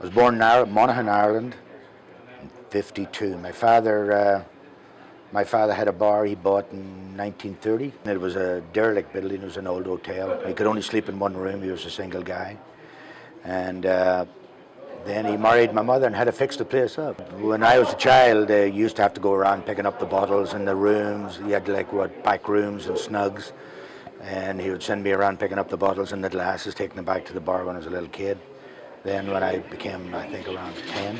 was born in Monaghan, Ireland, in '52. My father had a bar he bought in 1930. It was a derelict building. It was an old hotel. He could only sleep in one room. He was a single guy. And then he married my mother and had to fix the place up. When I was a child, you used to have to go around picking up the bottles in the rooms. You had back rooms and snugs. And he would send me around picking up the bottles and the glasses, taking them back to the bar when I was a little kid. Then when I became, I think, around 10,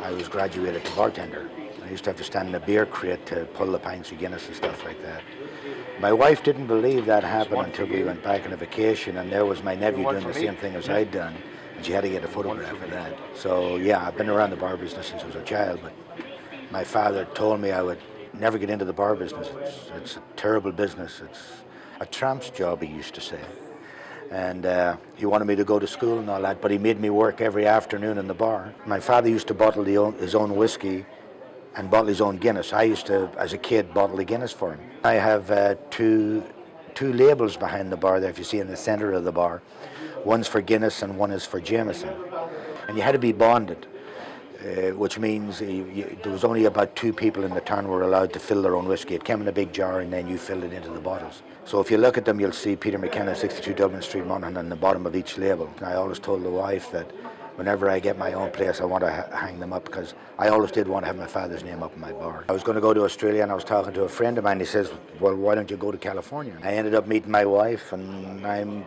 I was graduated to bartender. I used to have to stand in a beer crate to pull the pints of Guinness and stuff like that. My wife didn't believe that happened until we went back on a vacation, and there was my nephew doing the same thing as I'd done, and she had to get a photograph of that. So yeah, I've been around the bar business since I was a child, but my father told me I would never get into the bar business. It's a terrible business. It's a tramp's job, he used to say. And he wanted me to go to school and all that, but he made me work every afternoon in the bar. My father used to bottle his own whiskey and bottle his own Guinness. I used to, as a kid, bottle the Guinness for him. I have two labels behind the bar there, if you see in the center of the bar. One's for Guinness and one is for Jameson. And you had to be bonded, which means there was only about 2 people in the town were allowed to fill their own whiskey. It came in a big jar and then you filled it into the bottles. So if you look at them, you'll see Peter McKenna, 62 Dublin Street, Monaghan, on the bottom of each label. And I always told the wife that whenever I get my own place, I want to hang them up, because I always did want to have my father's name up in my bar. I was going to go to Australia, and I was talking to a friend of mine. He says, well, why don't you go to California? I ended up meeting my wife, and I'm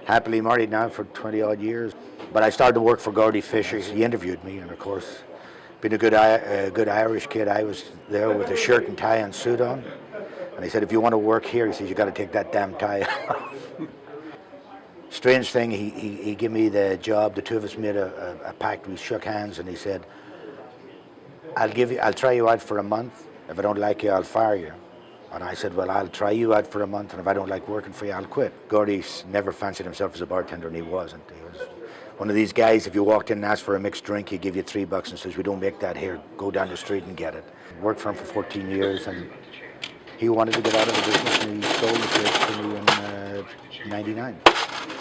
happily married now for 20 odd years. But I started to work for Gordy Fisher. He interviewed me, and of course, being a good Irish kid, I was there with a shirt and tie and suit on. And he said, if you want to work here, he says, you got to take that damn tie off. Strange thing, he gave me the job. The two of us made a pact. We shook hands, and he said, I'll try you out for a month. If I don't like you, I'll fire you. And I said, well, I'll try you out for a month, and if I don't like working for you, I'll quit. Gordy's never fancied himself as a bartender, and he wasn't. He was one of these guys, if you walked in and asked for a mixed drink, he'd give you $3 and says, we don't make that here. Go down the street and get it. Worked for him for 14 years, and he wanted to get out of the business, and he sold the place to me in '99.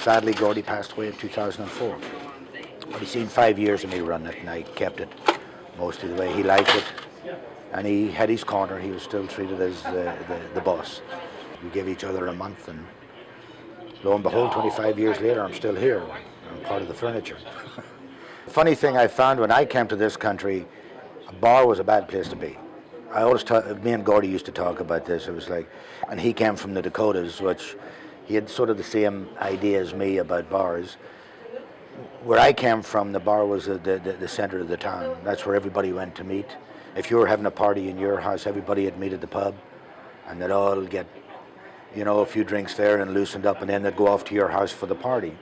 Sadly, Gordy passed away in 2004. But he's seen 5 years of me running it, and I kept it most of the way. He liked it, and he had his corner. He was still treated as the boss. We gave each other a month, and lo and behold, 25 years later, I'm still here. I'm part of the furniture. The funny thing I found when I came to this country, a bar was a bad place to be. I always me and Gordy used to talk about this. It was like, and he came from the Dakotas, which he had sort of the same idea as me about bars. Where I came from, the bar was the center of the town. That's where everybody went to meet. If you were having a party in your house, everybody would meet at the pub, and they'd all get, a few drinks there and loosened up, and then they'd go off to your house for the party.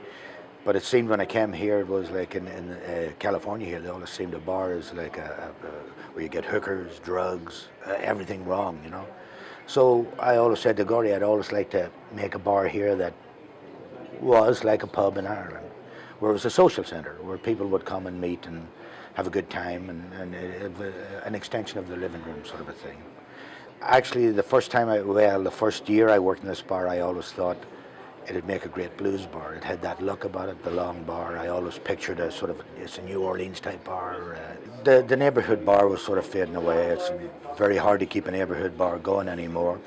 But it seemed when I came here, it was like in California here, they always seemed a bar is like where you get hookers, drugs, everything wrong, So I always said to Gordy, I'd always like to make a bar here that was like a pub in Ireland, where it was a social centre, where people would come and meet and have a good time, and an extension of the living room sort of a thing. Actually, the first year I worked in this bar, I always thought it'd make a great blues bar. It had that look about it, the long bar. I always pictured it's a New Orleans type bar. The neighborhood bar was sort of fading away. It's very hard to keep a neighborhood bar going anymore.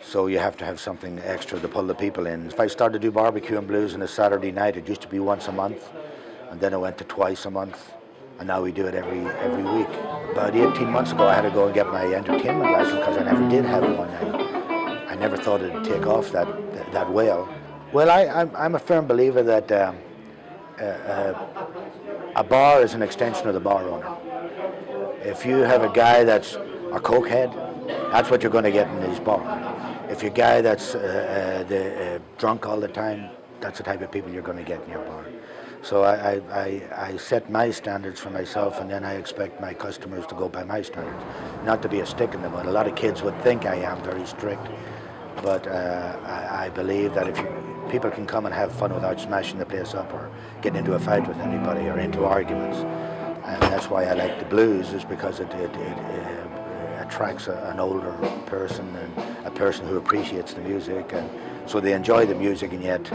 So you have to have something extra to pull the people in. If I started to do barbecue and blues on a Saturday night, it used to be once a month, and then it went to twice a month, and now we do it every week. About 18 months ago, I had to go and get my entertainment license because I never did have one. I never thought it'd take off that well. Well, I'm a firm believer that a bar is an extension of the bar owner. If you have a guy that's a cokehead, that's what you're going to get in his bar. If you're a guy that's drunk all the time, that's the type of people you're going to get in your bar. So I set my standards for myself, and then I expect my customers to go by my standards. Not to be a stick in the mud. A lot of kids would think I am very strict, but I believe that if people can come and have fun without smashing the place up or getting into a fight with anybody or into arguments. And that's why I like the blues, is because it attracts an older person and a person who appreciates the music, and so they enjoy the music, and yet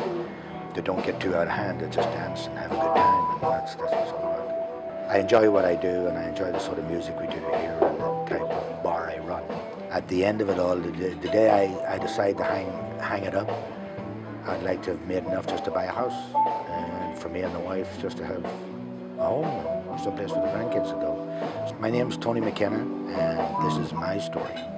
they don't get too out of hand. They just dance and have a good time. That's what it's all about. I enjoy what I do, and I enjoy the sort of music we do here and the type of bar I run. At the end of it all, the day I decide to hang it up, I'd like to have made enough just to buy a house, and for me and the wife just to have a home and someplace for the grandkids to go. My name's Tony McKenna, and this is my story.